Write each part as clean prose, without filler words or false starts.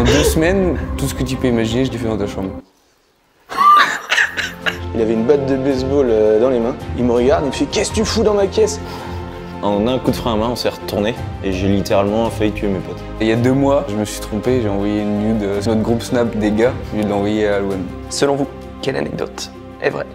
2 semaines, tout ce que tu peux imaginer, je l'ai fait dans ta chambre. Il avait une batte de baseball dans les mains. Il me regarde, il me fait « Qu'est-ce que tu fous dans ma caisse ?» En un coup de frein à main, on s'est retourné et j'ai littéralement failli tuer mes potes. Et il y a 2 mois, je me suis trompé, j'ai envoyé une nude sur notre groupe Snap des gars, je l'ai envoyé à Alouane. Selon vous, quelle anecdote est vraie?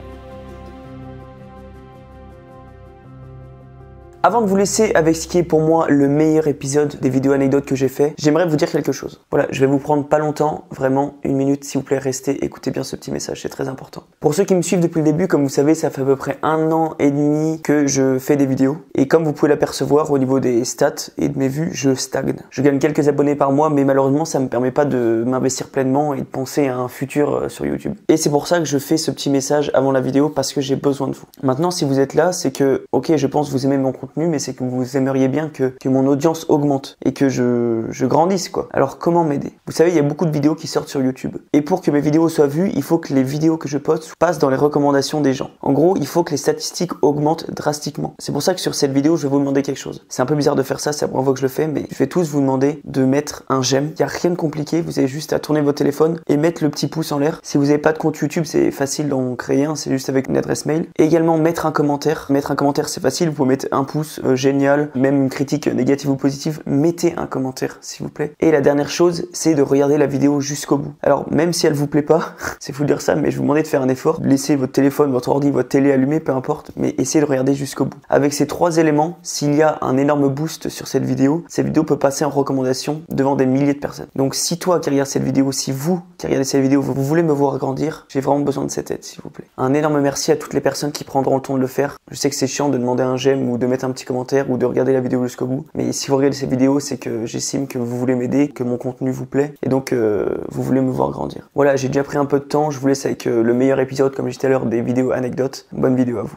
Avant de vous laisser avec ce qui est pour moi le meilleur épisode des vidéos anecdotes que j'ai fait, j'aimerais vous dire quelque chose. Voilà, je vais vous prendre pas longtemps, vraiment 1 minute, s'il vous plaît, restez, écoutez bien ce petit message, c'est très important. Pour ceux qui me suivent depuis le début, comme vous savez, ça fait à peu près 1 an et demi que je fais des vidéos. Et comme vous pouvez l'apercevoir au niveau des stats et de mes vues, je stagne. Je gagne quelques abonnés par mois, mais malheureusement, ça me permet pas de m'investir pleinement et de penser à un futur sur YouTube. Et c'est pour ça que je fais ce petit message avant la vidéo, parce que j'ai besoin de vous. Maintenant, si vous êtes là, c'est que, ok, je pense que vous aimez mon contenu, mais c'est que vous aimeriez bien que mon audience augmente et que je grandisse, quoi. Alors comment m'aider? Vous savez, il y a beaucoup de vidéos qui sortent sur YouTube. Et pour que mes vidéos soient vues, il faut que les vidéos que je poste passent dans les recommandations des gens. En gros, il faut que les statistiques augmentent drastiquement. C'est pour ça que sur cette vidéo, je vais vous demander quelque chose. C'est un peu bizarre de faire ça, c'est la première fois que je le fais, mais je vais tous vous demander de mettre un j'aime. Il n'y a rien de compliqué, vous avez juste à tourner votre téléphone et mettre le petit pouce en l'air. Si vous n'avez pas de compte YouTube, c'est facile d'en créer un, c'est juste avec une adresse mail. Et également mettre un commentaire. Mettre un commentaire, c'est facile, vous pouvez mettre un pouce, génial, même une critique négative ou positive, mettez un commentaire s'il vous plaît. Et la dernière chose, c'est de regarder la vidéo jusqu'au bout. Alors même si elle vous plaît pas, c'est fou de dire ça, mais je vous demandais de faire un effort, de laisser votre téléphone, votre ordi, votre télé allumée, peu importe, mais essayez de regarder jusqu'au bout. Avec ces 3 éléments, s'il y a un énorme boost sur cette vidéo peut passer en recommandation devant des milliers de personnes. Donc si toi qui regardes cette vidéo, si vous qui regardez cette vidéo, vous voulez me voir grandir, j'ai vraiment besoin de cette aide s'il vous plaît. Un énorme merci à toutes les personnes qui prendront le temps de le faire. Je sais que c'est chiant de demander un j'aime ou de mettre un petit commentaire ou de regarder la vidéo jusqu'au bout, mais si vous regardez cette vidéo, c'est que j'estime que vous voulez m'aider, que mon contenu vous plaît et donc vous voulez me voir grandir. Voilà, j'ai déjà pris un peu de temps, je vous laisse avec le meilleur épisode, comme je disais tout à l'heure, des vidéos anecdotes. Bonne vidéo à vous.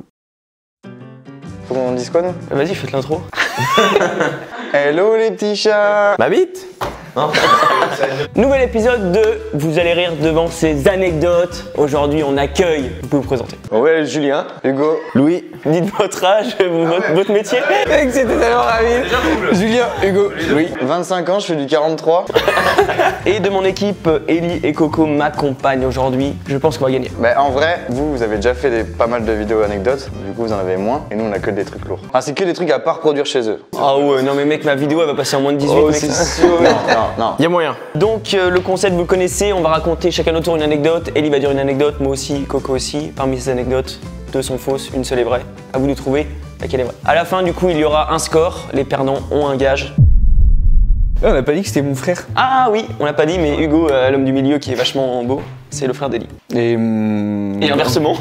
Faut qu'on dise quoi, nous? Vas-y, faites l'intro. Hello les petits chats. Ma bite. Nouvel épisode de Vous allez rire devant ces anecdotes. Aujourd'hui, on accueille. Vous pouvez vous présenter. Ouais, Julien, Hugo, Louis. Dites votre âge, votre métier. Mec, c'était tellement rapide. Julien, Hugo, Louis. 25 ans, je fais du 43. Et de mon équipe, Ellie et Coco m'accompagnent aujourd'hui. Je pense qu'on va gagner. Bah, en vrai, vous avez déjà fait pas mal de vidéos anecdotes. Du coup, vous en avez moins. Et nous, on a que des trucs lourds. Ah, c'est que des trucs à pas reproduire chez eux. Ah ouais, non mais mec, ma vidéo, elle va passer en moins de 18, oh, mec. c'est sûr. Non. Y a moyen. Donc, le concept, vous le connaissez. On va raconter chacun notre tour une anecdote. Ellie va dire une anecdote, moi aussi, Coco aussi. Parmi ces anecdotes, 2 sont fausses, une seule est vraie. À vous de trouver laquelle est vraie. À la fin, du coup, il y aura un score. Les perdants ont un gage. On n'a pas dit que c'était mon frère. Ah oui, on l'a pas dit, mais Hugo, l'homme du milieu qui est vachement beau, c'est le frère d'Ellie. Et inversement.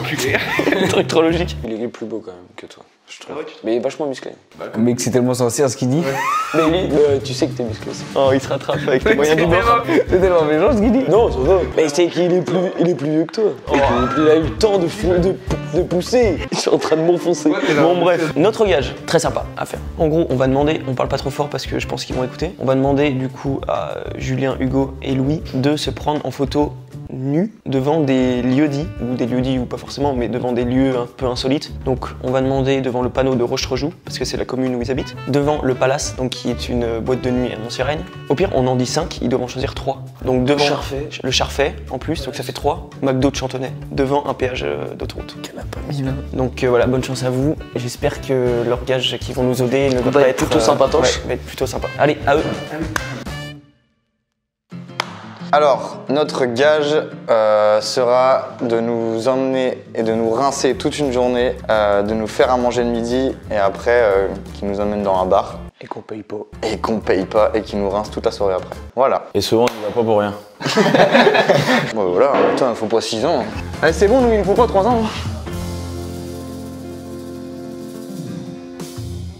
Un truc trop logique. Il est plus beau quand même que toi, je trouve. Mais il est vachement musclé. Mec, c'est tellement sincère ce qu'il dit. Mais lui, tu sais que t'es musclé. Oh, il se rattrape avec les moyens du bord. C'est tellement méchant ce qu'il dit. Non, ça va. Mais c'est qu'il est plus vieux que toi. Il a eu le temps de pousser. Je suis en train de m'enfoncer. Bon bref, notre gage, très sympa à faire. En gros, on va demander, on parle pas trop fort parce que je pense qu'ils vont écouter. On va demander du coup à Julien, Hugo et Louis de se prendre en photo nus devant des lieux-dits, ou des lieux-dits ou pas forcément, mais devant des lieux un peu insolites. Donc on va demander devant le panneau de Rocherejoux, parce que c'est la commune où ils habitent, devant le Palace, donc qui est une boîte de nuit à Montserraigne. Au pire, on en dit 5, ils devront choisir 3. Donc devant le Charfait en plus, donc ça fait 3. McDo de Chantenay, devant un péage d'autoroute. Qu'elle a pas mis là. Donc voilà, bonne chance à vous. J'espère que leur gage qui vont nous aider ne va pas être plutôt sympatoche. Ouais, va être plutôt sympa. Allez, à eux. Alors, notre gage sera de nous emmener et de nous rincer toute une journée, de nous faire à manger le midi et après qui nous emmène dans un bar. Et qu'on paye pas. Et qu'on paye pas et qui nous rince toute la soirée après. Voilà. Et souvent, il va pas pour rien. Bon, voilà, putain, il faut pas 6 ans. Allez, c'est bon, nous, il faut pas 3 ans.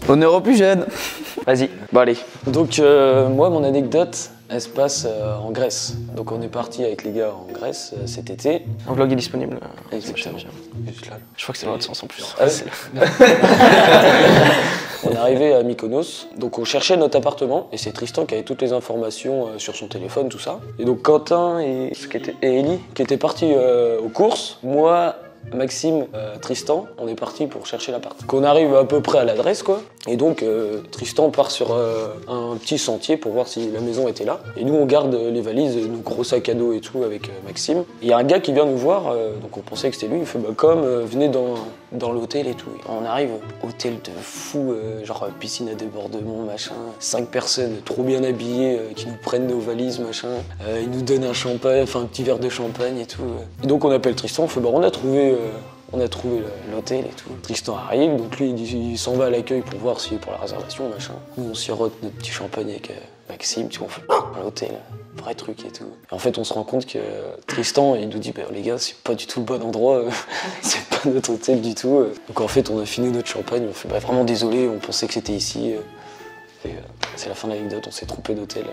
Honneur aux plus jeunes. Vas-y. Bon allez, donc moi mon anecdote elle se passe en Grèce. Donc on est parti avec les gars en Grèce cet été. Un vlog est disponible. Exactement. Je crois que c'est dans l'autre sens en plus. Ah ouais. On est arrivé à Mykonos, donc on cherchait notre appartement et c'est Tristan qui avait toutes les informations sur son téléphone, tout ça. Et donc Quentin et Ellie qui étaient partis aux courses, moi, Maxime, Tristan, on est parti pour chercher l'appart. Qu'on arrive à peu près à l'adresse quoi. Et donc Tristan part sur un petit sentier pour voir si la maison était là. Et nous on garde les valises, nos gros sacs à dos et tout avec Maxime. Il y a un gars qui vient nous voir, donc on pensait que c'était lui, il fait venez dans l'hôtel et tout. Et on arrive, hôtel de fou, genre piscine à débordement, machin. 5 personnes trop bien habillées qui nous prennent nos valises, machin. Ils nous donnent un champagne, enfin un petit verre de champagne et tout. Et donc on appelle Tristan, on fait on a trouvé l'hôtel et tout. Tristan arrive, donc lui il s'en va à l'accueil pour voir si pour la réservation, machin. Nous on sirote notre petit champagne avec Maxime, tu vois, on fait à l'hôtel, vrai truc et tout. Et en fait on se rend compte que Tristan il nous dit les gars c'est pas du tout le bon endroit, c'est pas notre hôtel du tout. Donc en fait on a fini notre champagne, on fait vraiment désolé, on pensait que c'était ici. Et c'est la fin de l'anecdote, on s'est trompé d'hôtel.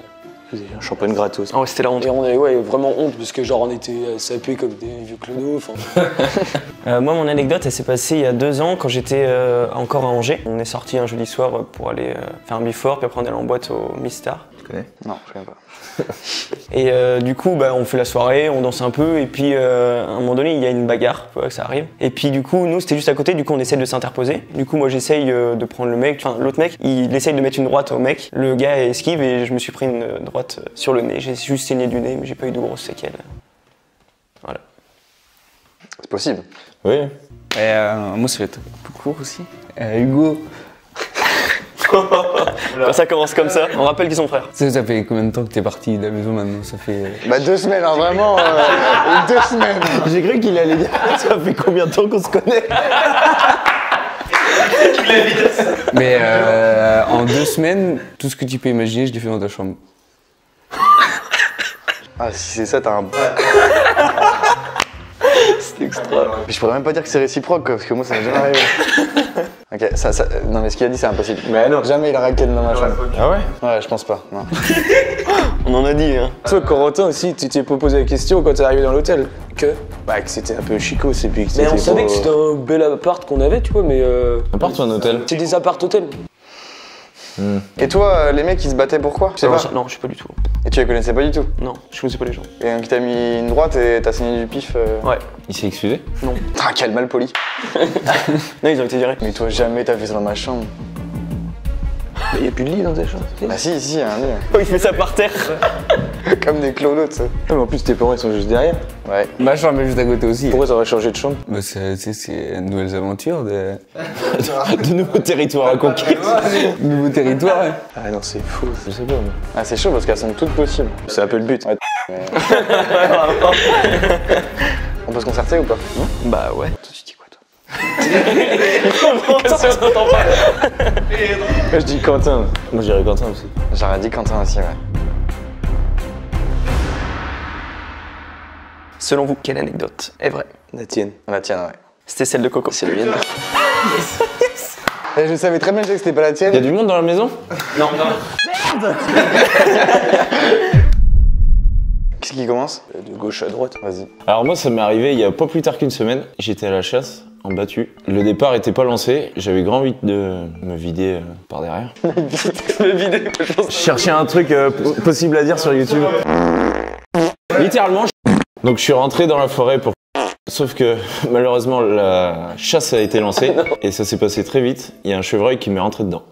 Vous avez un champagne gratos. Ah ouais, c'était la honte. Et on avait vraiment honte parce que genre on était sapés comme des vieux clodos. Moi mon anecdote elle s'est passée il y a 2 ans quand j'étais encore à Angers. On est sorti un jeudi soir pour aller faire un before puis après on est allé en boîte au Mistar. Tu connais? Non, je connais pas. Et du coup on fait la soirée, on danse un peu et puis à un moment donné il y a une bagarre, ça arrive. Et puis du coup nous c'était juste à côté, du coup on essaie de s'interposer. Du coup moi j'essaye de prendre le mec, enfin l'autre mec, il essaye de mettre une droite au mec. Le gars esquive et je me suis pris une droite sur le nez. J'ai juste saigné du nez mais j'ai pas eu de grosses séquelles. Voilà. C'est possible. Oui. Moi, ça va être un peu court aussi. Hugo, Quand ça commence comme ça, on rappelle qu'ils sont frères. ça fait combien de temps que t'es parti de la maison maintenant? Ça fait. 2 semaines, hein, vraiment. 2 semaines. J'ai cru qu'il allait dire ça fait combien de temps qu'on se connaît? Mais en 2 semaines, tout ce que tu peux imaginer, je l'ai fait dans ta chambre. Ah, si c'est ça, t'as un. C'est extra. Mais je pourrais même pas dire que c'est réciproque, parce que moi ça m'est jamais arrivé. Ok, non mais ce qu'il a dit c'est impossible. Mais non, jamais il a raquette dans ma chambre. Ah ouais? Ouais, je pense pas, non. On en a dit hein. Toi, Corentin aussi, tu t'es pas posé la question quand t'es arrivé dans l'hôtel que c'était un peu chico, c'est puis que Mais on c'était savait pas- que c'était un bel appart qu'on avait, tu vois, mais. Appart ou un hôtel? C'est des appart-hôtels. Et toi, les mecs ils se battaient pourquoi? Je sais pas. Non, je sais pas du tout. Et tu les connaissais pas du tout? Non, je connaissais pas les gens. Et un qui t'a mis une droite et t'as saigné du pif. Ouais. Il s'est excusé? Ah, quel mal poli. Non, ils ont été virés. Mais toi, jamais t'as fait ça dans ma chambre. Mais y'a plus de lit dans tes chambres. Bah si, il y a un lit. Oh, il fait ça par terre. Comme des clodos, tu sais. Mais en plus tes parents ils sont juste derrière. Ouais. Ma chambre est juste à côté aussi. Pourquoi ça aurait changé de chambre? Bah, c'est nouvelles aventures, de De nouveaux territoires à conquérir. nouveaux territoires. Hein. Ah non, c'est faux. Je sais pas. Mais... Ah, c'est chaud parce qu'elles sont toutes possibles. C'est un peu le but. Ouais. Mais- On peut se concerter ou pas? Bah ouais. Toi, tu dis quoi, toi? Je dis Quentin. Moi je dirais Quentin aussi. J'aurais dit Quentin aussi, ouais. Selon vous, quelle anecdote est vraie? La tienne. La tienne, ouais. C'était celle de Coco. C'est la mienne. Et je savais très bien que c'était pas la tienne. Y'a du monde dans la maison? Non. Qu'est-ce qui commence? De gauche à droite. Vas-y. Alors moi ça m'est arrivé il y a pas plus tard qu'une semaine. J'étais à la chasse, en battu. Le départ était pas lancé. J'avais grand envie de me vider par derrière. Je cherchais un truc possible à dire sur YouTube. Littéralement. Donc je suis rentré dans la forêt pour... Sauf que malheureusement la chasse a été lancée et ça s'est passé très vite. Il y a un chevreuil qui m'est rentré dedans.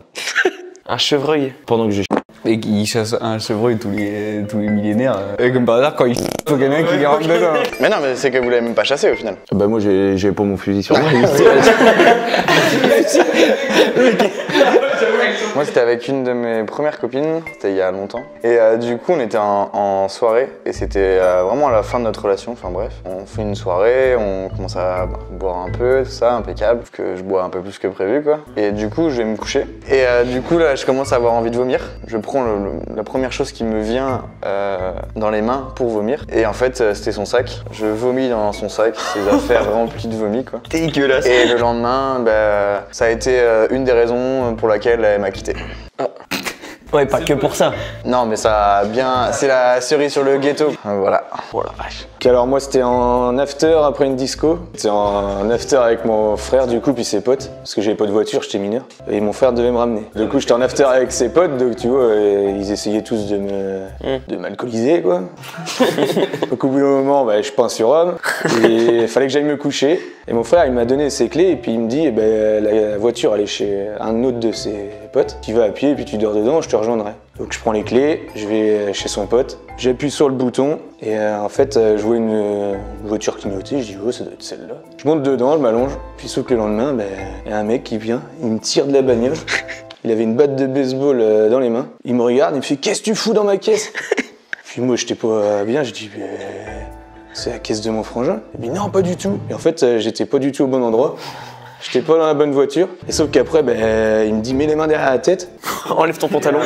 Un chevreuil. Pendant que j'ai... Et qui chasse un chevreuil tous les millénaires. Et comme par hasard, quand il faut qu'il y en ait un qui rentre dedans. Mais non, mais c'est que vous l'avez même pas chassé au final. Bah moi j'ai pas mon fusil sur moi. Moi, c'était avec une de mes premières copines, c'était il y a longtemps. Et du coup, on était en soirée et c'était vraiment à la fin de notre relation. Enfin bref, on fait une soirée, on commence à boire un peu, tout ça, impeccable. Parce que je bois un peu plus que prévu, quoi. Et du coup, je vais me coucher. Et du coup, là, je commence à avoir envie de vomir. Je prends la première chose qui me vient dans les mains pour vomir. Et en fait, c'était son sac. Je vomis dans son sac, ses affaires remplies de vomi, quoi. Dégueulasse. Et le lendemain, bah, ça a été une des raisons pour laquelle elle m'a quitté. Ouais, pas que pour ça. Non, mais ça a bien. C'est la cerise sur le gâteau. Voilà. Oh la vache. Alors moi c'était en after après une disco. C'était en after avec mon frère du coup puis ses potes. Parce que j'avais pas de voiture, j'étais mineur. Et mon frère devait me ramener. Du coup j'étais en after avec ses potes, donc tu vois, ils essayaient tous de m'alcooliser quoi. Donc au bout d'un moment, bah, je peins sur homme. Et il fallait que j'aille me coucher. Et mon frère il m'a donné ses clés et puis il me dit la voiture elle est chez un autre de ses potes. Tu vas à pied et puis tu dors dedans, je te rejoindrai. Donc je prends les clés, je vais chez son pote, j'appuie sur le bouton et en fait je vois une voiture clignotée, je dis oh ça doit être celle-là. Je monte dedans, je m'allonge, puis sauf que le lendemain, il y a un mec qui vient, il me tire de la bagnole. Il avait une batte de baseball dans les mains, il me regarde, il me fait qu'est-ce que tu fous dans ma caisse? Puis moi j'étais pas bien, je dis c'est la caisse de mon frangin. Il me dit non pas du tout. Et en fait j'étais pas du tout au bon endroit. J'étais pas dans la bonne voiture. Et sauf qu'après, il me dit mets les mains derrière la tête. Enlève ton pantalon.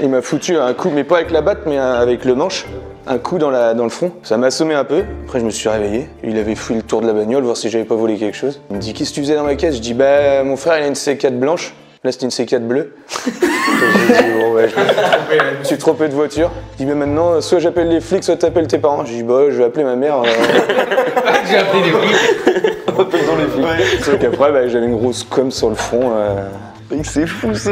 Il m'a foutu un coup, mais pas avec la batte, mais avec le manche. Un coup dans le front. Ça m'a assommé un peu. Après, je me suis réveillé. Il avait fouillé le tour de la bagnole, voir si j'avais pas volé quelque chose. Il me dit qu'est-ce que tu faisais dans ma caisse? Je dis mon frère il a une C4 blanche. Là, c'était une C4 bleue. J'ai dit, bon, ouais, je me suis trompé de voiture. Il dit, mais maintenant, soit j'appelle les flics, soit t'appelles tes parents. J'ai dit, je vais appeler ma mère. J'ai appelé les flics. Appelle-en les flics. Ouais. Sauf qu'après, j'avais une grosse com sur le front. C'est fou ça.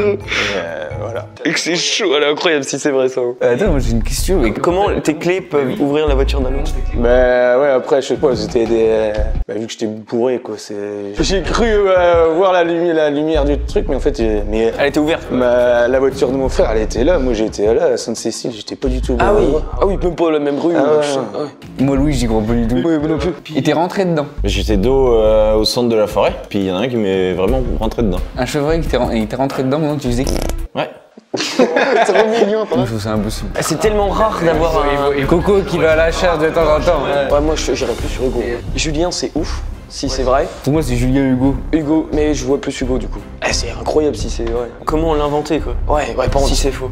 Voilà. Et que c'est chaud, elle est incroyable si c'est vrai ça. Attends, moi j'ai une question. Mais Comment tes clés peuvent ouvrir la voiture d'un autre? Ouais, après, je sais pas, c'était des. Vu que j'étais bourré, quoi, j'ai cru voir la lumière du truc, mais en fait. Elle était ouverte. La voiture de mon frère, elle était là, moi j'étais là, à Sainte-Cécile, j'étais pas du tout au bon endroit. Ah oui, même pas la même rue. moi, Louis, j'y crois pas du tout. Oui, non plus. Et t'es rentré dedans. J'étais dos au centre de la forêt, puis il y en a un qui m'est vraiment rentré dedans. Un chevreuil qui t'est rentré dedans pendant que tu faisais. Ouais. C'est trop mignon. Je trouve ça impossible. C'est tellement rare d'avoir un... Et Coco qui va à la chasse de temps en temps. Ouais, moi j'irais plus sur Hugo. Julien c'est ouf, si c'est vrai. Pour moi, c'est Julien Hugo. Hugo, mais je vois plus Hugo du coup. C'est incroyable si c'est vrai. Comment on l'a inventé quoi? Ouais, par contre. Si c'est faux.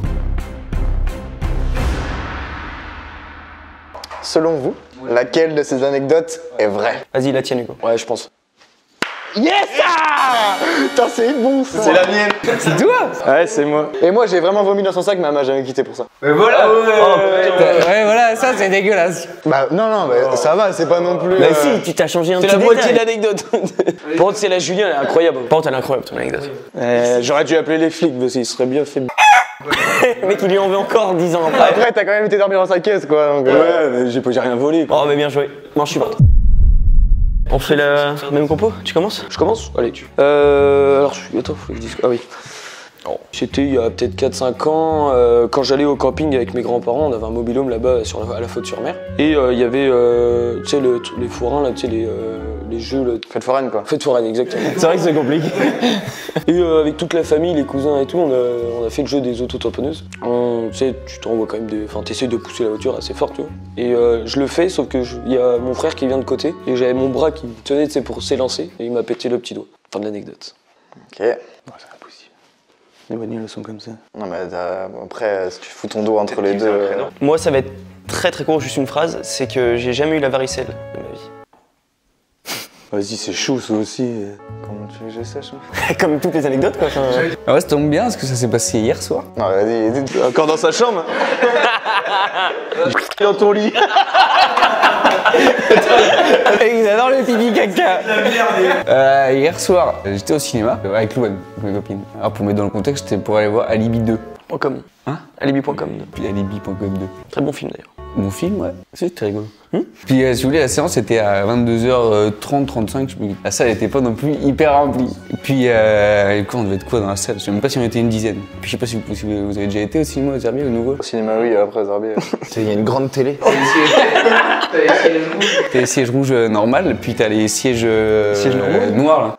Selon vous, laquelle de ces anecdotes est vraie? Vas-y, la tienne Hugo. Ouais, je pense. Yes! Putain, c'est bon ça! C'est la mienne. C'est toi? Ouais, c'est moi. Et moi, j'ai vraiment vomi dans son sac, mais elle m'a jamais quitté pour ça. Mais voilà! Ouais, voilà, ça c'est dégueulasse. Bah, non, mais ça va, c'est pas non plus. Bah si, tu t'as changé un petit C'est la détail. moitié de l'anecdote. Par contre, c'est la Julien, elle est incroyable. Par contre, elle est incroyable ton anecdote. J'aurais dû appeler les flics parce qu'il serait bien fait. Le mec, il lui en veut encore 10 ans après. Après, t'as quand même été dormir dans sa caisse, quoi. Donc, Ouais, mais j'ai rien volé. Oh, mais bien joué. Moi, je suis partant. On fait la même compo? Tu commences? Je commence? Allez, tu. Alors, attends, faut que je dise. Ah oui. C'était il y a peut-être 4-5 ans, quand j'allais au camping avec mes grands-parents, on avait un mobil-home là-bas à la Faute-sur-Mer. Et il y avait, tu sais, les forains, là, tu sais, les jeux. Là, fête foraine, quoi. Fête foraine, exactement. C'est vrai que c'est compliqué. Et avec toute la famille, les cousins et tout, on a fait le jeu des auto-tamponneuses. Tu sais, tu t'envoies quand même des. Enfin, t'essayes de pousser la voiture assez fort, tu vois. Et je le fais, sauf que il y a mon frère qui vient de côté, et j'avais mon bras qui tenait, tu sais, pour s'élancer, et il m'a pété le petit doigt. Fin de l'anecdote. Ok. Bon, c'est impossible. Les bagnoles sont comme ça. Non, mais après, si tu fous ton dos entre les deux. Moi, ça va être très très court, juste une phrase. C'est que j'ai jamais eu la varicelle de ma vie. Vas-y, c'est chaud ça aussi. Comment tu veux que je sache? Hein? Comme toutes les anecdotes, quoi. Ah ouais, ça tombe bien parce que ça s'est passé hier soir. Non, vas-y. Encore dans sa chambre. Dans ton lit. Ils adorent le pipi caca. Hier soir, j'étais au cinéma avec Louane, mes copines. Alors pour mettre dans le contexte, c'était pour aller voir Alibi 2. .com. Hein? Alibi.com. Puis Alibi.com 2. Très bon film d'ailleurs. Mon film, ouais. C'était rigolo. Puis si vous voulez, la séance était à 22h30, 35. La salle n'était pas non plus hyper remplie. Et puis, on devait être quoi dans la salle? Je sais même pas si on était une dizaine. Puis je sais pas si vous avez déjà été au cinéma, aux Herbiers, au nouveau. Au cinéma, oui, après Zarbier. Il y a une grande télé. T'as les sièges rouges normales, puis t'as les sièges noirs, là.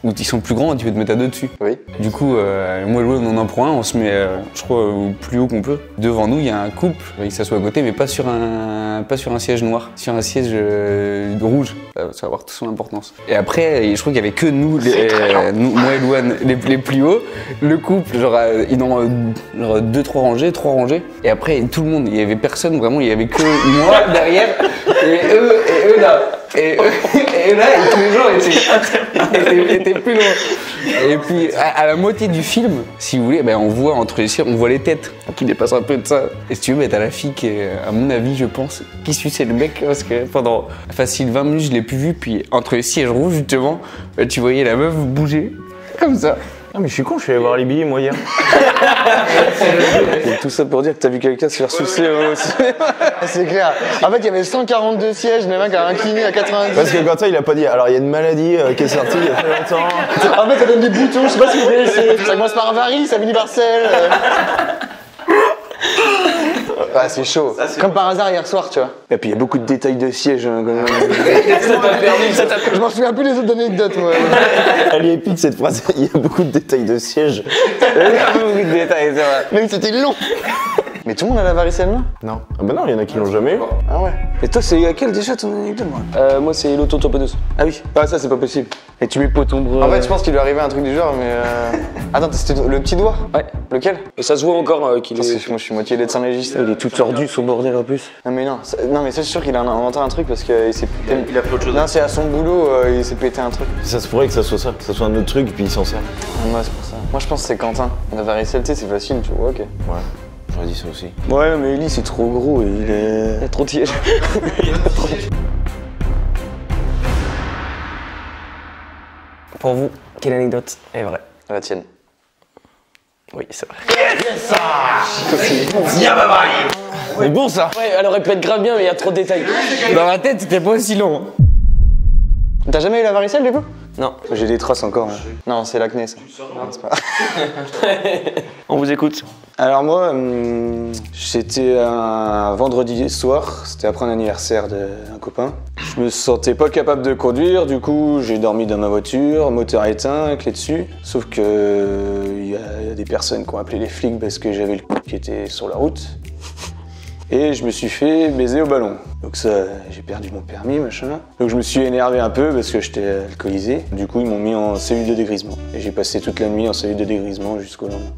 Où ils sont plus grands et tu peux te mettre à deux dessus. Oui. Du coup, moi et Louane, on en prend un, on se met, je crois, au plus haut qu'on peut. Devant nous, il y a un couple, il s'assoit à côté, mais pas sur un siège noir, sur un siège rouge. Ça va avoir toute son importance. Et après, je crois qu'il y avait que nous, moi et Louane, les plus hauts. Le couple, genre, ils ont genre 2-3 rangées, 3 rangées. Et après, tout le monde, il y avait personne, vraiment, il y avait que moi derrière, et eux là. Et Et là, tous les gens étaient plus loin. Et puis, à la moitié du film, si vous voulez, ben, on voit entre les cires, on voit les têtes qui dépassent un peu de ça. Et si tu veux, ben, t'as la fille qui est, à mon avis, je pense, qui suçait le mec, parce que pendant facile 20 minutes, je l'ai plus vu. Puis, entre les sièges rouges, justement, ben, tu voyais la meuf bouger, comme ça. Ah mais je suis con, je suis allé voir les billets moi hier. Et tout ça pour dire que t'as vu quelqu'un se faire sucer aussi. C'est clair. En fait, il y avait 142 sièges, le mec a incliné à 90. Parce que Quentin il a pas dit, alors il y a une maladie qui est sortie il y a très longtemps. En fait, ça donne des boutons, je sais pas ce que vous connaissez. Ça commence par varice, ça finit par sel. Ouais, c'est chaud. Comme par hasard hier soir, tu vois. Et puis il y a beaucoup de détails de sièges. Hein, quand même. Ça t'a perdu. Je m'en souviens plus des autres anecdotes, moi. Elle est épique cette phrase, il y a beaucoup de détails de siège. Il y a beaucoup de détails, c'est vrai. Même c'était long. Mais tout le monde a la varicelle, là? Non. Ah bah non, il y en a qui l'ont jamais eu. Ah ouais. Et toi, c'est laquelle déjà ton anecdote, moi Moi, c'est l'auto-tamponneuse. Ah oui. Ah, ça, c'est pas possible. Et tu mets pas ton bras. En fait, je pense qu'il lui arrivait un truc du genre, mais. Attends, c'était le petit doigt? Ouais. Lequel? Et ça se voit encore qu'il Parce est. que moi, je suis moitié lait de Saint-Légis. Il est tout tordu, son bordel en plus. Non, mais non. Non, mais ça, je suis sûr qu'il a inventé un truc parce qu'il s'est. Il a fait autre chose. Non, c'est à son boulot, il s'est pété un truc. Ça se pourrait que ça soit ça, que ça soit un autre truc puis il s'en sert. Moi, c'est pour ça. Moi, je pense que c'est Quentin. La varicelle, tu sais, c'est facile, tu vois, ok. Ouais, j'aurais dit ça aussi. Ouais, mais Ellie, c'est trop gros et il est. Il y a trop de sièges. Pour vous, quelle anecdote est vraie? La tienne. Oui, c'est vrai. C'est bon ça. Ouais, elle aurait pu être grave bien, mais il y a trop de détails. Dans ma tête, c'était pas aussi long. T'as jamais eu la varicelle, du coup? Non, J'ai des traces encore. Hein. Non, c'est l'acné, ça. Non, c'est pas... on vous écoute. Alors moi, c'était un vendredi soir, c'était après un anniversaire d'un copain. Je me sentais pas capable de conduire, du coup j'ai dormi dans ma voiture, moteur éteint, clé dessus. Sauf que il y a des personnes qui ont appelé les flics parce que j'avais le coup qui était sur la route. Et je me suis fait baiser au ballon. Donc ça, j'ai perdu mon permis, machin. Donc je me suis énervé un peu parce que j'étais alcoolisé. Du coup, ils m'ont mis en cellule de dégrisement. Et j'ai passé toute la nuit en cellule de dégrisement jusqu'au lendemain.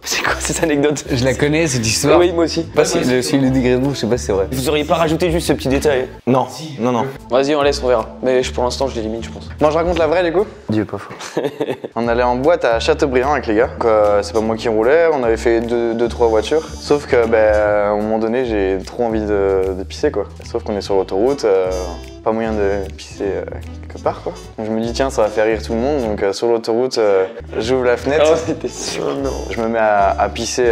C'est quoi cette anecdote? Je la connais, cette histoire. Oui, moi aussi. Pas si le dégrèvement, je sais pas si c'est vrai. Vous auriez pas rajouté juste ce petit détail? Non, non, non. Vas-y, on laisse, on verra. Mais pour l'instant, je l'élimine, je pense. Moi, je raconte la vraie, du coup. Dieu pas faux. On allait en boîte à Châteaubriand avec les gars. Donc, c'est pas moi qui roulais, on avait fait 2-3 voitures. Sauf que, à un moment donné, j'ai trop envie de pisser, quoi. Sauf qu'on est sur l'autoroute, pas moyen de pisser quelque part, quoi. Donc, je me dis, tiens, ça va faire rire tout le monde. Donc, sur l'autoroute, j'ouvre la fenêtre. Oh, c'était sûr, non. Je me mets à pisser,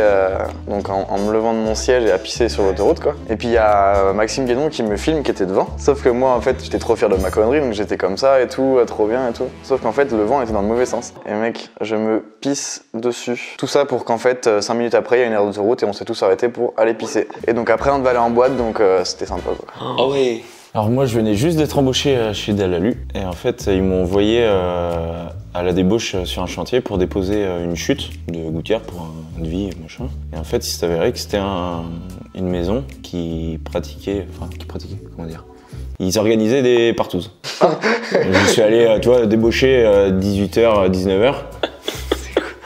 donc en me levant de mon siège et à pisser sur l'autoroute, quoi. Et puis il y a Maxime Guédon qui me filme, qui était devant. Sauf que moi, en fait, j'étais trop fier de ma connerie, donc j'étais comme ça et tout, trop bien et tout. Sauf qu'en fait, le vent était dans le mauvais sens. Et mec, je me pisse dessus. Tout ça pour qu'en fait, 5 minutes après, il y a une aire d'autoroute et on s'est tous arrêtés pour aller pisser. Et donc après, on devait aller en boîte, donc c'était sympa, quoi. Ah ouais. Alors moi je venais juste d'être embauché chez Dalalu et en fait ils m'ont envoyé à la débauche sur un chantier pour déposer une chute de gouttière pour un devis machin. Et en fait il s'est avéré que c'était une maison qui pratiquait, comment dire, ils organisaient des partouzes. Je suis allé, tu vois, débaucher 18h, 19h.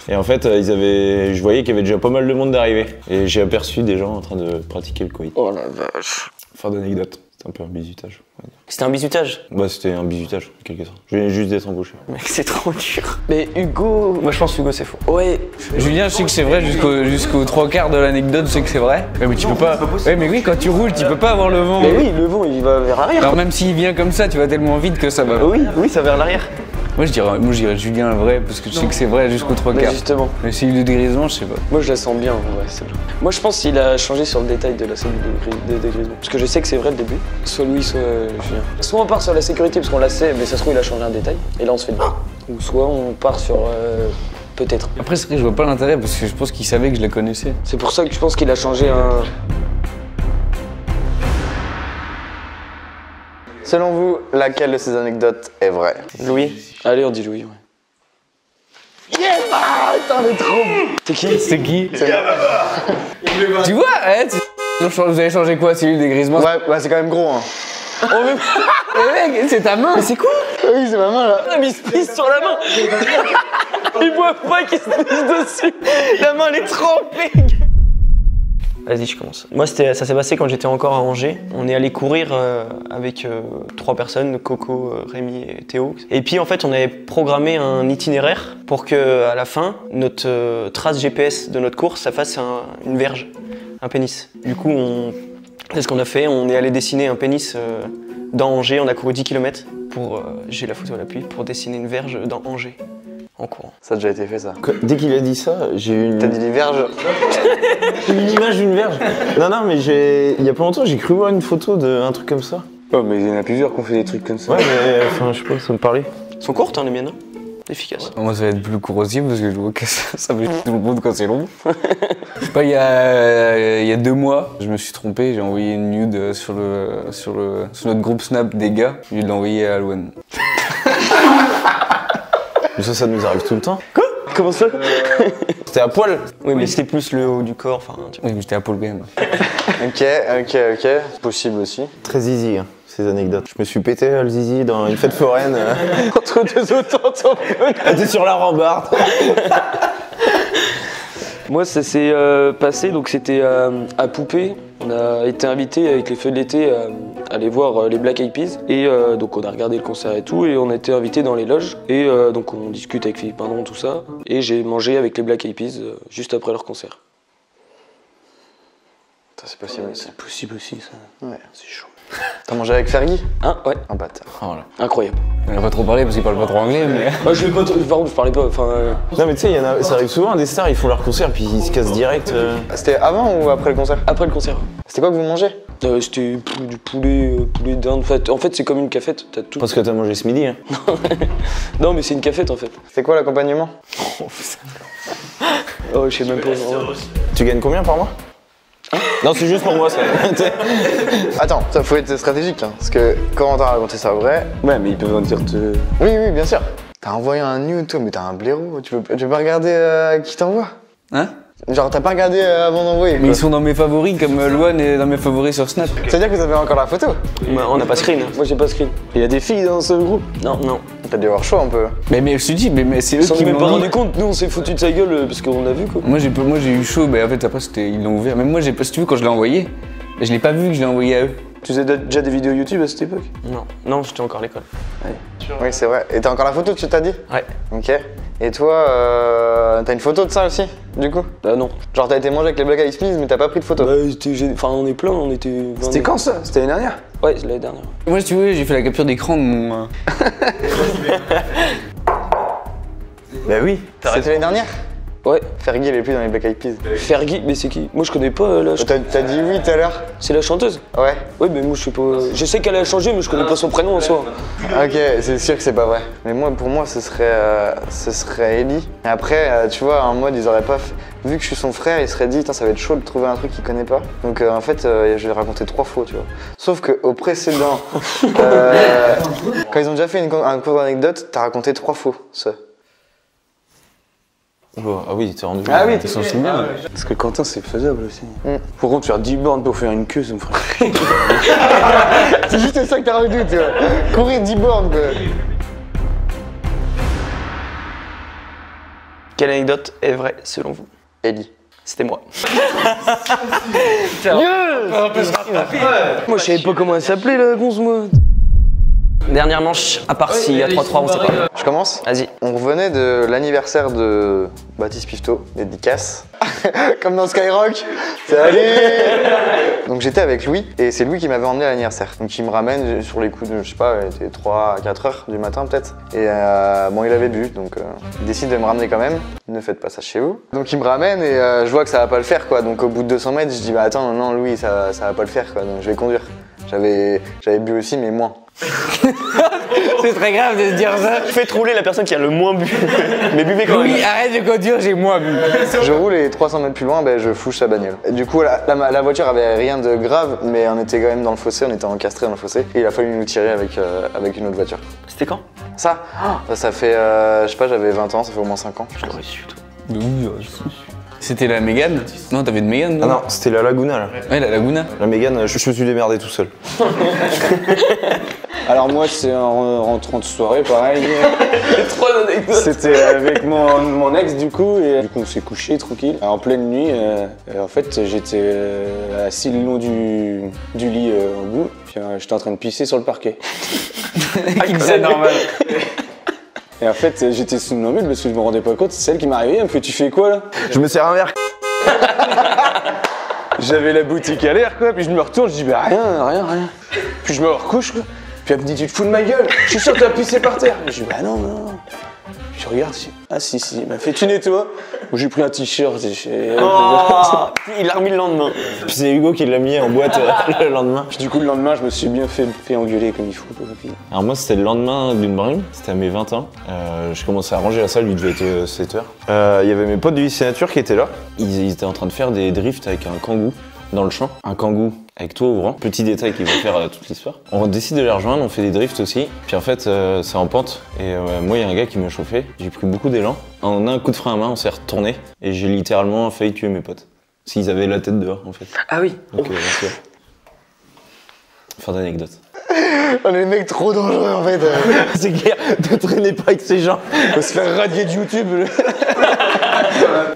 Et en fait, je voyais qu'il y avait déjà pas mal de monde d'arriver. Et j'ai aperçu des gens en train de pratiquer le coït. Oh la vache. Fin d'anecdote. C'était un peu un bizutage. On va dire. C'était un bizutage? Bah c'était un bizutage, en quelque sorte. Je venais juste d'être embauché. Mec, c'est trop dur. Mais Hugo. Moi je pense que Hugo c'est faux. Ouais. Julien, je sais que c'est vrai jusqu'aux 3/4 de l'anecdote, je sais que c'est vrai. Ouais, mais tu peux pas. Ouais, mais oui, quand tu roules, tu peux pas avoir le vent. Mais oui, le vent, il va vers l'arrière. Alors même s'il vient comme ça, tu vas tellement vite que ça va. Oui, ça va vers l'arrière. Moi je dirais Julien le vrai parce que je sais que c'est vrai jusqu'aux 3/4. Mais justement. Mais s'il y a eu des grisons, je sais pas. Moi je la sens bien, ouais, celle-là. Moi je pense qu'il a changé sur le détail de la cellule de dégrisement. Parce que je sais que c'est vrai le début. Soit Louis, soit Julien. Soit on part sur la sécurité parce qu'on la sait, mais ça se trouve il a changé un détail. Et là on se fait le Ou soit on part sur peut-être. Après c'est vrai que je vois pas l'intérêt parce que je pense qu'il savait que je la connaissais. C'est pour ça que je pense qu'il a changé un. Selon vous, laquelle de ces anecdotes est vraie? Louis? Allez, on dit Louis, ouais. C'est qui? Tu vois, hein, vous avez changé quoi, cellule dégrisement? Ouais, c'est quand même gros, hein. Oh mais mec, c'est ta main. Mais c'est quoi? Oui, c'est ma main, là. Ah, mais il se pisse sur la main. Il voit pas qu'il se pisse dessus. La main elle est trempée. Vas-y, je commence. Moi, ça s'est passé quand j'étais encore à Angers. On est allé courir avec 3 personnes, Coco, Rémi et Théo. Et puis, en fait, on avait programmé un itinéraire pour que, à la fin, notre trace GPS de notre course, ça fasse une verge, un pénis. Du coup, c'est ce qu'on a fait. On est allé dessiner un pénis dans Angers. On a couru 10 km pour, j'ai la photo à l'appui, pour dessiner une verge dans Angers. En courant. Ça a déjà été fait, ça. Dès qu'il a dit ça, j'ai eu une... T'as dit les verges. J'ai eu une image d'une verge. Non, mais il y a pas longtemps, j'ai cru voir une photo d'un truc comme ça. Oh, mais il y en a plusieurs qui ont fait des trucs comme ça. Ouais, mais enfin, je sais pas, ça me parlait. Elles sont courtes, hein, les miennes. Efficaces. Moi, ça va être plus court aussi parce que je vois que ça me tout le monde quand c'est long. Je sais pas, il y a 2 mois, je me suis trompé, j'ai envoyé une nude sur notre groupe Snap des gars. Je l'ai envoyé à Alouane. Mais ça nous arrive tout le temps. Quoi? Comment ça? C'était à poil. Oui, mais c'était plus le haut du corps, enfin... Oui, mais j'étais à Paul quand même. Ok. Possible aussi. Très zizi, hein, ces anecdotes. Je me suis pété le zizi dans une fête foraine. Entre 2 autos, J'étais sur la rambarde. Moi, ça s'est passé, donc c'était à Poupée. On a été invités avec les Feux de l'été à aller voir les Black Eyed Peas. Et donc on a regardé le concert et tout, et on a été invités dans les loges. Et donc on discute avec Philippe Pindron, tout ça. Et j'ai mangé avec les Black Eyed Peas juste après leur concert. Ça, c'est possible aussi. C'est possible aussi, ça. Ouais. C'est chaud. T'as mangé avec Fergie? Hein? Ouais. Un bâtard. Voilà. Incroyable. On a pas trop parlé parce qu'il parle pas trop anglais, mais. Je l'ai pas trop, par contre, je parlais pas. Enfin, Non, mais tu sais, ça arrive souvent, des stars, ils font leur concert puis ils se cassent direct. C'était avant ou après le concert? après le concert. C'était quoi que vous mangez? C'était du poulet, poulet d'Inde. En fait, c'est comme une cafette. T'as tout. Parce que t'as mangé ce midi, hein. Non, mais c'est une cafette en fait. C'était quoi l'accompagnement? Oh, je sais même pas. Tu gagnes combien par mois? Non, c'est juste pour moi ça. Attends, ça faut être stratégique, hein, parce que quand t'as raconté ça vrai. Ouais, mais ils peuvent en dire te. Oui, bien sûr. T'as envoyé un nude, toi, mais t'as un blaireau. Tu veux pas regarder qui t'envoie? Hein? Genre, t'as pas regardé avant d'envoyer? Mais ils sont dans mes favoris comme Luan est dans mes favoris sur Snap. Ça veut dire que vous avez encore la photo? On n'a pas screen. Moi, j'ai pas screen. Il y a des filles dans ce groupe? Non. T'as dû avoir chaud un peu. Mais je te dis, mais c'est eux Ils s'en qui sont même pas m'ont dit. rendu compte. Nous, on s'est foutu de sa gueule parce qu'on a vu quoi. Moi j'ai eu chaud, mais en fait après ils l'ont ouvert. Même moi j'ai pas, si tu veux, quand je l'ai envoyé, je l'ai pas vu que je l'ai envoyé à eux. Tu faisais déjà des vidéos YouTube à cette époque? Non, j'étais encore à l'école. Oui, c'est vrai. Et t'as encore la photo que tu t'as dit? Ouais. Ok. Et toi, t'as une photo de ça aussi, du coup? Bah non. Genre, t'as été manger avec les Black Eyed Peas, mais t'as pas pris de photo? Bah, enfin, on est plein, on était. C'était quand ça? C'était l'année dernière? Ouais, c'est l'année dernière. Moi si tu veux, j'ai fait la capture d'écran de mon. Bah oui. C'était l'année dernière? Ouais. Fergie, elle est plus dans les Black Eyed Peas. Fergie, mais c'est qui? Moi, je connais pas la chanteuse. T'as dit oui tout à l'heure? C'est la chanteuse? Ouais. Ouais, mais moi, je sais pas. Je sais qu'elle a changé, mais je connais pas son prénom en soi. Ok, c'est sûr que c'est pas vrai. Mais moi, pour moi, ce serait Ellie. Et après, tu vois, en mode, ils auraient pas. Vu que je suis son frère, il serait dit, ça va être chaud de trouver un truc qu'il connaît pas. Donc en fait, je l'ai raconté 3 fois, tu vois. Sauf qu'au précédent, quand ils ont déjà fait un cours d'anecdote, t'as raconté 3 fois ça. Oh, ah oui, t'es rendu. Ah oui, T'es censé bien. Parce que Quentin, c'est faisable aussi. Pour contre, faire 10 bornes pour faire une queue, ça me ferait. C'est juste ça que t'as retenu, tu vois. Courir 10 bornes, quoi. Quelle anecdote est vraie selon vous? Ellie. C'était moi. Moi, je savais pas comment elle s'appelait, la gonze, moi. Dernière manche, à part s'il y a 3-3, on sait pas. Je commence? Vas-y. On revenait de l'anniversaire de Baptiste Pifto, dédicace. Comme dans Skyrock. Salut! Donc j'étais avec Louis, et c'est lui qui m'avait emmené à l'anniversaire. Donc il me ramène sur les coups de, je sais pas, il était 3 à 4 heures du matin peut-être. Et bon, il avait bu, donc il décide de me ramener quand même. Ne faites pas ça chez vous. Donc il me ramène et je vois que ça va pas le faire, quoi. Donc au bout de 200 mètres, je dis, bah attends, non Louis, ça va pas le faire, quoi. Donc je vais conduire. J'avais bu aussi, mais moins. C'est très grave de se dire ça. Faites rouler la personne qui a le moins bu. Mais buvez quand même. Oui, arrête de conduire, j'ai moins bu. Je roule et 300 mètres plus loin, ben, je flouche sa bagnole. Et du coup, la voiture avait rien de grave, mais on était quand même dans le fossé, on était encastrés dans le fossé. Et il a fallu nous tirer avec une autre voiture. C'était quand? Ça fait, je sais pas, j'avais 20 ans, ça fait au moins 5 ans. Je l'aurais su, toi. C'était la Mégane? Non, t'avais une Mégane? Ah non, c'était la Laguna là. Ouais, la Laguna. La Mégane, je me suis démerdé tout seul. Alors moi, c'est en rentrant de soirée, pareil. Trois anecdotes. C'était avec mon ex du coup, et du coup on s'est couché tranquille. En pleine nuit, en fait j'étais assis le long du lit en bout, puis j'étais en train de pisser sur le parquet. C'est normal. Et en fait j'étais somnambule parce que je me rendais pas compte, c'est celle qui m'a réveillé, elle me fait tu fais quoi là? Je me sers un verre. J'avais la boutique à l'air quoi, puis je me retourne, je dis bah rien. Puis je me recouche quoi, puis elle me dit tu te fous de ma gueule, je suis sûr que t'as pissé par terre. Je dis bah non. Puis je regarde, je dis ah si, il m'a fait tu nettoies. J'ai pris un t-shirt et Il l'a remis le lendemain. Puis c'est Hugo qui l'a mis en boîte le lendemain. Puis du coup le lendemain je me suis bien fait engueuler comme il faut. Alors moi c'était le lendemain d'une bringue, c'était à mes 20 ans. Je commençais à ranger la salle, il devait être 7h. Il y avait mes potes du lycée nature qui étaient là. Ils étaient en train de faire des drifts avec un kangou dans le champ. Un kangou avec toit ouvrant. Petit détail qui va faire toute l'histoire. On décide de les rejoindre, on fait des drifts aussi. Puis en fait c'est en pente et moi il y a un gars qui m'a chauffé. J'ai pris beaucoup d'élan. En un coup de frein à main on s'est retourné et j'ai littéralement failli tuer mes potes. S'ils avaient la tête dehors en fait. Ah oui. Donc, fin d'anecdote. On est des mecs trop dangereux en fait. C'est clair, ne traînez pas avec ces gens. Faut se faire radier de YouTube.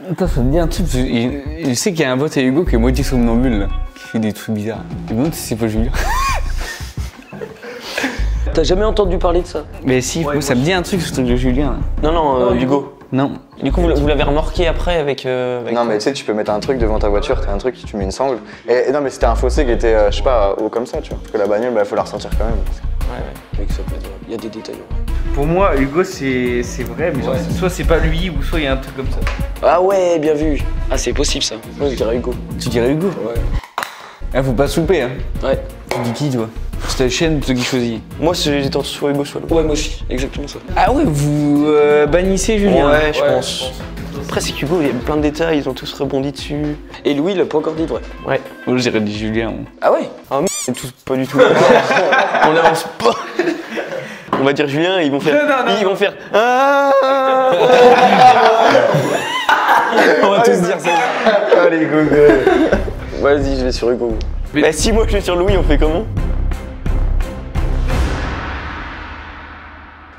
Putain, ça me dit un truc, je sais qu'il y a un pote à Hugo qui est moitié somnambule là, qui fait des trucs bizarres. Je me demande si c'est pas Julien. T'as jamais entendu parler de ça? Mais si, moi, ça me dit un truc ce truc de Julien là. Non, Hugo. Non. Du coup, vous l'avez remorqué après avec. Non mais tu sais, tu peux mettre un truc devant ta voiture, t'as un truc, tu mets une sangle. Et non mais c'était un fossé qui était, je sais pas, haut comme ça, tu vois. Parce que la bagnole, bah faut la ressortir quand même. Ouais. Il y a des détails. Pour moi, Hugo, c'est vrai, mais genre, soit c'est pas lui, ou soit il y a un truc comme ça. Ah ouais, bien vu. Ah, c'est possible ça. Moi, je dirais Hugo. Tu dirais Hugo? Ouais. Ah, faut pas souper hein. Ouais. Tu dis qui toi? C'est la chaîne, ceux qui choisit. Moi, j'étais entre soit Hugo, soit Lou. Ouais, moi aussi. Exactement ça. Ah ouais, vous bannissez Julien? Ouais, je pense. Après, c'est qu'Hugo, il y a plein de détails, ils ont tous rebondi dessus. Et Louis, il a pas encore dit de vrai. Ouais. Moi, j'aurais dit Julien. Moi. Ah ouais? Ah, c'est tous pas du tout. On avance pas. On va dire Julien et ils vont faire. Ils vont faire. On va tous dire ça. Allez, Google. Vas-y, je vais sur Hugo. Bah, si moi je vais sur Louis, on fait comment?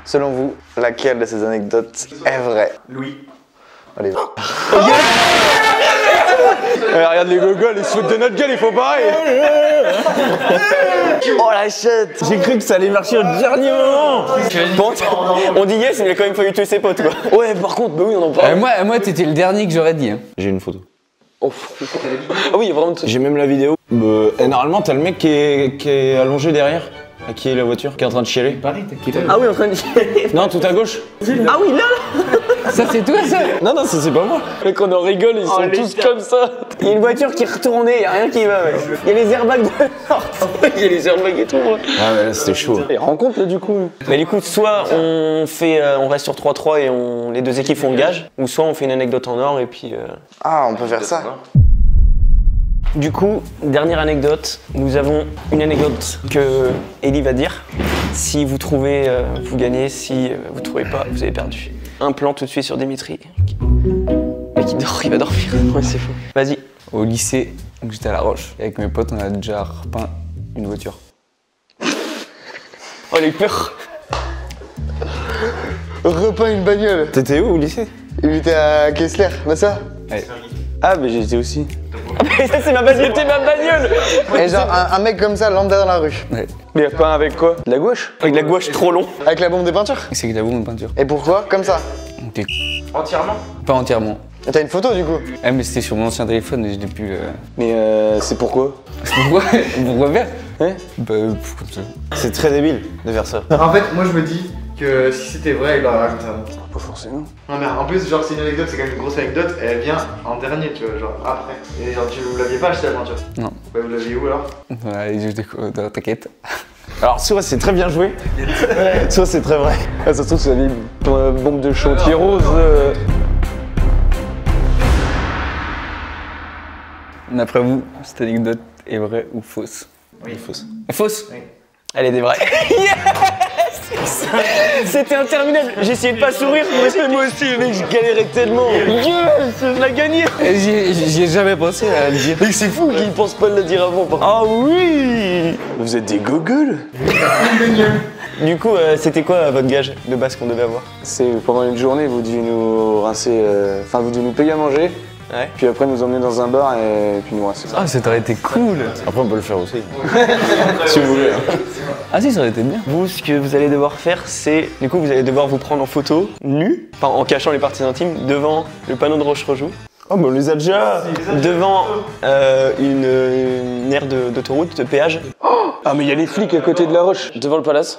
Selon vous, laquelle de ces anecdotes est vraie? Louis. Allez. Regarde les gogoles, ils se foutent de notre gueule, il faut pareil. Oh la chute! J'ai cru que ça allait marcher au dernier moment. Bon, on dit yes, mais il a quand même fallu tuer ses potes quoi. Ouais, par contre, bah oui, on en parle. Moi, t'étais le dernier que j'aurais dit. Hein. J'ai une photo. Oh. Ah oui, il y a vraiment. J'ai même la vidéo. Et normalement, t'as le mec qui est allongé derrière, à qui est la voiture, qui est en train de chialer. Pareil, t'as quel âge? Ah oui, en train de chialer. Non, tout à gauche. Ah oui, là. Ça, c'est toi ça? Non, ça c'est pas moi. Mec, on en rigole, ils sont tous comme ça. Il y a une voiture qui est retournée, y a rien qui va. Mec. Il y a les airbags de il y a les airbags et tout. Ouais. Ah mais là c'était chaud. Et rencontre là du coup. Mais du coup, soit on reste sur 3-3 et les deux équipes font le gage, ou soit on fait une anecdote en or et puis. Ah, on peut faire ça. Du coup, dernière anecdote, nous avons une anecdote que Ellie va dire. Si vous trouvez, vous gagnez, si vous trouvez pas, vous avez perdu. Un plan tout de suite sur Dimitri. Mais qui dort, il va dormir. Ouais, c'est fou. Vas-y. Au lycée, donc j'étais à La Roche. Et avec mes potes, on a déjà repeint une voiture. Oh, il a eu peur. Repeint une bagnole. T'étais où au lycée? Il était à Kessler, c'est ça? Ouais. Ah, mais j'étais aussi. Mais ça, c'est ma bagnole. C'était ma bagnole. Et genre un mec comme ça, lambda dans la rue. Ouais. Mais pas avec quoi? De la gouache? Avec la gouache trop long. Avec la bombe de peinture. C'est que j'avoue une peinture. Et pourquoi? Comme ça. On était Entièrement? pas entièrement. Et t'as une photo du coup? Ah, mais c'était sur mon ancien téléphone et je l'ai plus. Mais c'est pourquoi? Pourquoi? Pourquoi faire? Hein? Bah, comme ça. C'est très débile de faire ça. En fait, moi je me dis que si c'était vrai, il l'aurait rajouté avant. Pas forcément. Non mais en plus, genre c'est une anecdote, c'est quand même une grosse anecdote, et elle vient en dernier, tu vois, genre après. Et genre vous l'aviez pas acheté la peinture? Non. Bah vous l'aviez où alors? Ouais, t'inquiète. Alors soit c'est très bien joué, soit c'est très vrai. Ah, ça se trouve, c'est la vieille bombe de chantier rose. D'après vous, cette anecdote est vraie ou fausse? Oui. Fausse. Fausse? Elle est des vraies. Yes. C'était interminable. J'ai essayé de pas sourire, moi aussi, mec, je galérais tellement. Yes, je l'ai gagné. J'y ai jamais pensé à le dire. Mais c'est fou qu'ils pensent pas de le dire avant. Ah oui. Vous êtes des gogoles. Du coup, c'était quoi votre gage de base qu'on devait avoir? C'est pendant une journée, vous deviez nous rincer, enfin vous deviez nous payer à manger, Ouais. puis après nous emmener dans un bar et puis nous rincer. Ah, ça aurait été cool. Après, on peut le faire aussi. Si vous voulez. Ah si, ça aurait été bien. Vous, ce que vous allez devoir faire, c'est... Du coup, vous allez devoir vous prendre en photo, nu, enfin en cachant les parties intimes, devant le panneau de Roche-Rojoux. Oh, mais on les a déjà. Devant une aire d'autoroute, de péage. Ah mais il y a les flics à côté de la roche. Devant le palace.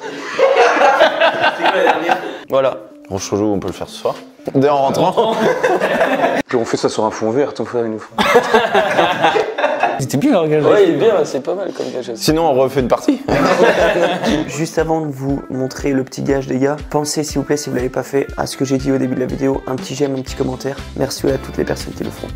Voilà. Roche-Rojoux, on peut le faire ce soir. Dès en rentrant. Puis on fait ça sur un fond vert, ton frère il nous faut. C'était bien l'orgage. Ouais, il est bien, c'est pas mal comme gage aussi. Sinon, on refait une partie. Juste avant de vous montrer le petit gage, les gars, pensez s'il vous plaît, si vous l'avez pas fait, à ce que j'ai dit au début de la vidéo, un petit j'aime, un petit commentaire. Merci à toutes les personnes qui le font.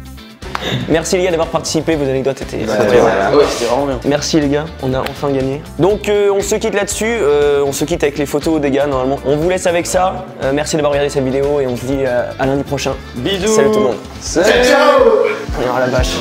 Merci les gars d'avoir participé, vos anecdotes étaient très Ouais, c'était vraiment bien. Merci les gars, on a enfin gagné. Donc on se quitte là-dessus, on se quitte avec les photos des gars normalement. On vous laisse avec ça, merci d'avoir regardé cette vidéo et on se dit à lundi prochain. Bisous. Salut tout le monde. Salut. On ira à la bâche.